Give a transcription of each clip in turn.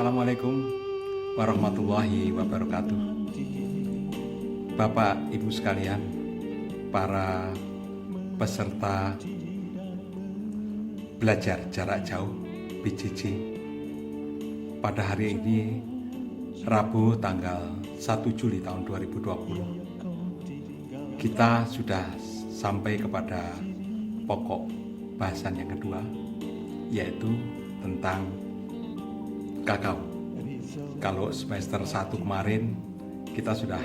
Assalamualaikum warahmatullahi wabarakatuh. Bapak, Ibu sekalian, para peserta belajar jarak jauh BJJ, pada hari ini Rabu tanggal 1 Juli tahun 2020, kita sudah sampai kepada pokok bahasan yang kedua, yaitu tentang kakao. Kalau semester 1 kemarin kita sudah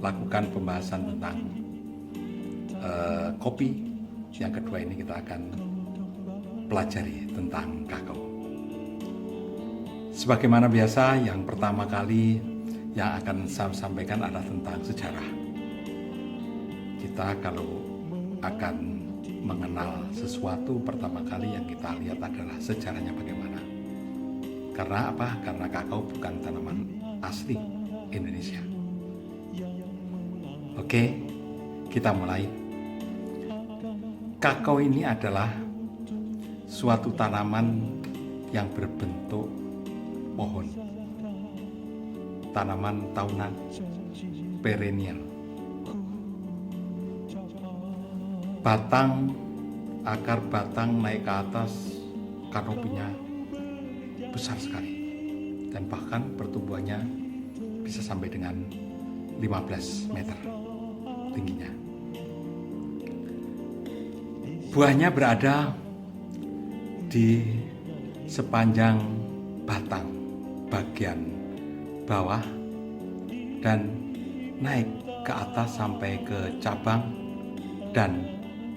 lakukan pembahasan tentang kopi, yang kedua ini kita akan pelajari tentang kakao. Sebagaimana biasa, yang pertama kali yang akan saya sampaikan adalah tentang sejarah. Kita kalau akan mengenal sesuatu, pertama kali yang kita lihat adalah sejarahnya bagaimana. Karena apa? Karena kakao bukan tanaman asli Indonesia. Oke, kita mulai. Kakao ini adalah suatu tanaman yang berbentuk pohon. Tanaman tahunan, perennial. Batang, akar batang naik ke atas, kanopinya besar sekali, dan bahkan pertumbuhannya bisa sampai dengan 15 meter tingginya. Buahnya berada di sepanjang batang bagian bawah dan naik ke atas sampai ke cabang dan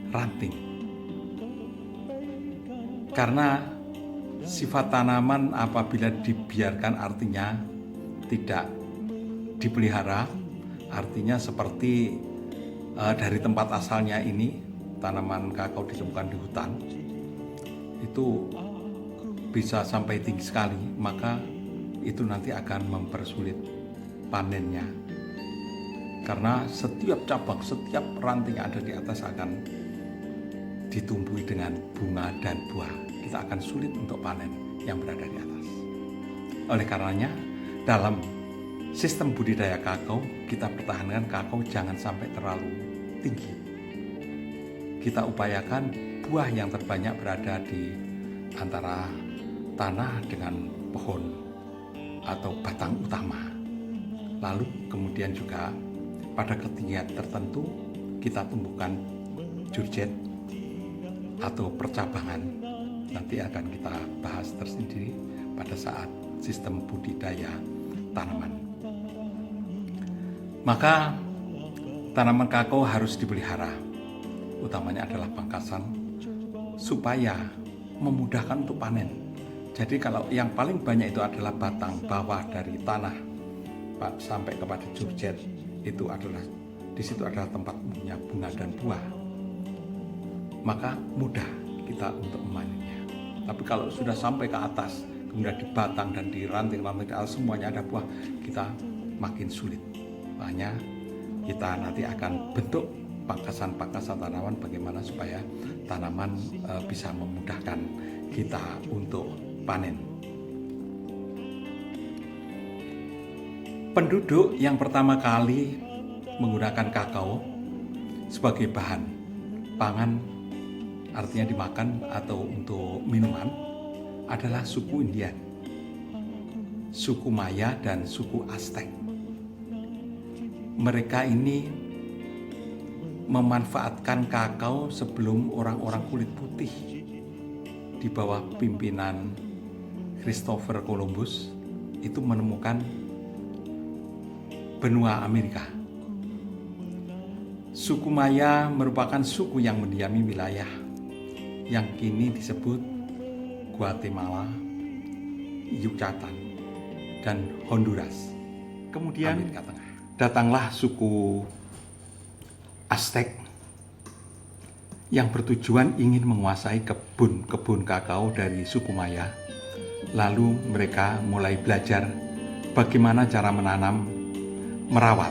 ranting. Karena sifat tanaman apabila dibiarkan artinya tidak dipelihara, artinya seperti dari tempat asalnya ini, tanaman kakao ditemukan di hutan, itu bisa sampai tinggi sekali, maka itu nanti akan mempersulit panennya. Karena setiap cabang, setiap ranting yang ada di atas akan ditumbuhi dengan bunga dan buah. Kita akan sulit untuk panen yang berada di atas. Oleh karenanya, dalam sistem budidaya kakao, kita pertahankan kakao jangan sampai terlalu tinggi. Kita upayakan buah yang terbanyak berada di antara tanah dengan pohon atau batang utama. Lalu kemudian juga pada ketinggian tertentu kita tumbuhkan jurjet atau percabangan. Nanti akan kita bahas tersendiri pada saat sistem budidaya tanaman. Maka tanaman kakao harus dipelihara, utamanya adalah pangkasan, supaya memudahkan untuk panen. Jadi kalau yang paling banyak itu adalah batang bawah dari tanah sampai kepada jurjet, itu adalah di situ adalah tempat punya bunga dan buah. Maka mudah kita untuk memanennya. Tapi kalau sudah sampai ke atas, kemudian di batang dan di ranting-ranting semuanya ada buah, kita makin sulit. Makanya kita nanti akan bentuk pangkasan-pangkasan tanaman bagaimana supaya tanaman bisa memudahkan kita untuk panen. Penduduk yang pertama kali menggunakan kakao sebagai bahan pangan, artinya dimakan atau untuk minuman, adalah suku Indian, suku Maya dan suku Aztec. Mereka ini memanfaatkan kakao sebelum orang-orang kulit putih di bawah pimpinan Christopher Columbus itu menemukan benua Amerika. Suku Maya merupakan suku yang mendiami wilayah yang kini disebut Guatemala, Yucatan, dan Honduras, kemudian Amerika Tengah. Datanglah suku Aztec yang bertujuan ingin menguasai kebun-kebun kakao dari suku Maya. Lalu mereka mulai belajar bagaimana cara menanam, merawat,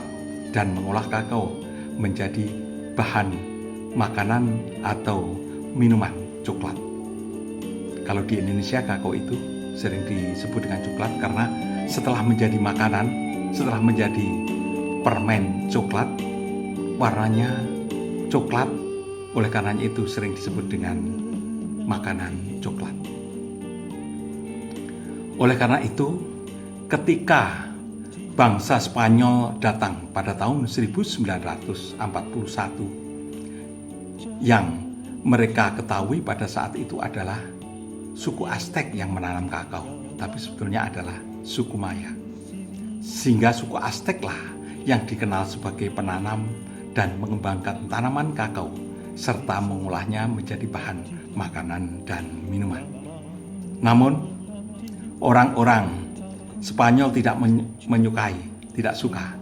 dan mengolah kakao menjadi bahan makanan atau minuman coklat. Kalau di Indonesia kakao itu sering disebut dengan coklat karena setelah menjadi makanan, setelah menjadi permen coklat, warnanya coklat. Oleh karena itu sering disebut dengan makanan coklat. Oleh karena itu, ketika bangsa Spanyol datang pada tahun 1941, yang mereka ketahui pada saat itu adalah suku Aztec yang menanam kakao, tapi sebetulnya adalah suku Maya. Sehingga suku Aztec lah yang dikenal sebagai penanam dan mengembangkan tanaman kakao, serta mengolahnya menjadi bahan makanan dan minuman. Namun, orang-orang Spanyol tidak menyukai, tidak suka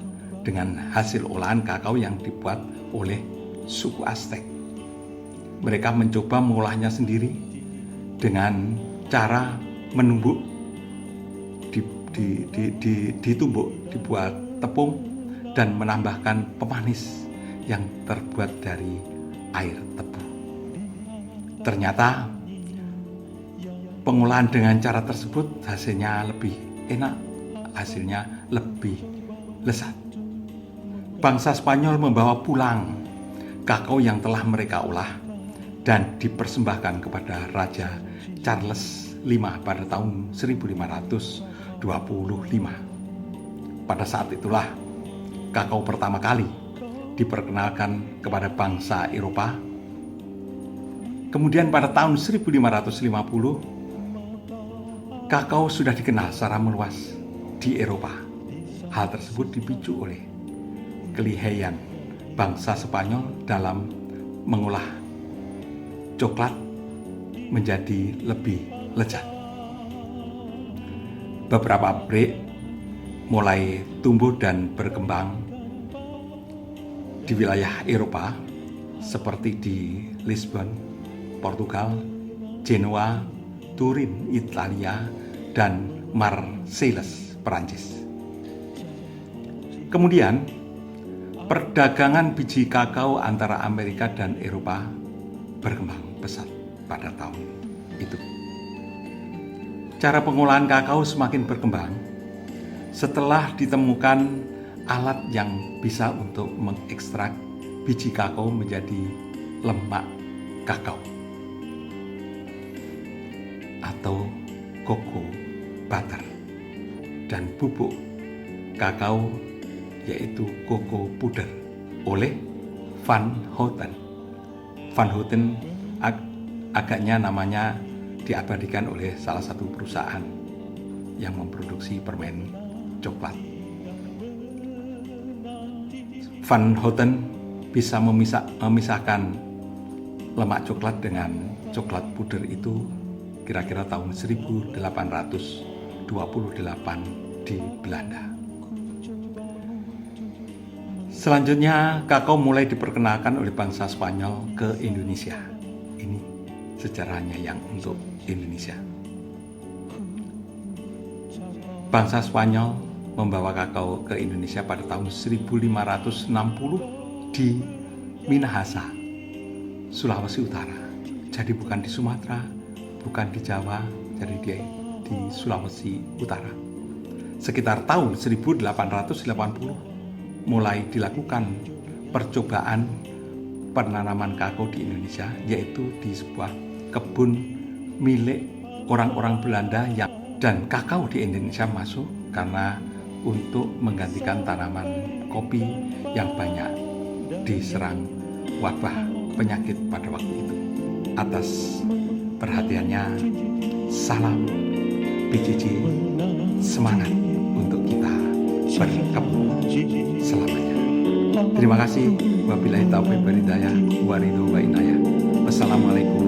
dengan hasil olahan kakao yang dibuat oleh suku Aztec. Mereka mencoba mengolahnya sendiri dengan cara menumbuk, ditumbuk, dibuat tepung dan menambahkan pemanis yang terbuat dari air tebu. Ternyata pengolahan dengan cara tersebut hasilnya lebih enak, hasilnya lebih lezat. Bangsa Spanyol membawa pulang kakao yang telah mereka olah dan dipersembahkan kepada Raja Charles V pada tahun 1525. Pada saat itulah kakao pertama kali diperkenalkan kepada bangsa Eropa. Kemudian pada tahun 1550, kakao sudah dikenal secara meluas di Eropa. Hal tersebut dipicu oleh kelihayan bangsa Spanyol dalam mengolah coklat menjadi lebih lezat. Beberapa pabrik mulai tumbuh dan berkembang di wilayah Eropa seperti di Lisbon, Portugal, Genoa, Turin, Italia, dan Marseilles, Perancis. Kemudian, perdagangan biji kakao antara Amerika dan Eropa berkembang pesat pada tahun itu. Cara pengolahan kakao semakin berkembang setelah ditemukan alat yang bisa untuk mengekstrak biji kakao menjadi lemak kakao atau cocoa butter dan bubuk kakao yaitu cocoa powder oleh Van Houten. Van Houten agaknya namanya diabadikan oleh salah satu perusahaan yang memproduksi permen coklat. Van Houten bisa memisahkan lemak coklat dengan coklat puder itu kira-kira tahun 1828 di Belanda. Selanjutnya, kakao mulai diperkenalkan oleh bangsa Spanyol ke Indonesia. Ini sejarahnya yang untuk Indonesia. Bangsa Spanyol membawa kakao ke Indonesia pada tahun 1560 di Minahasa, Sulawesi Utara. Jadi bukan di Sumatera, bukan di Jawa, jadi dia di Sulawesi Utara. Sekitar tahun 1880 mulai dilakukan percobaan penanaman kakao di Indonesia, yaitu di sebuah kebun milik orang-orang Belanda dan kakao di Indonesia masuk karena untuk menggantikan tanaman kopi yang banyak diserang wabah penyakit pada waktu itu. Atas perhatiannya, salam PJJ, semangat untuk kita berkebun selamanya. Terima kasih. Wabillahi taufiq wal hidayah. Wassalamualaikum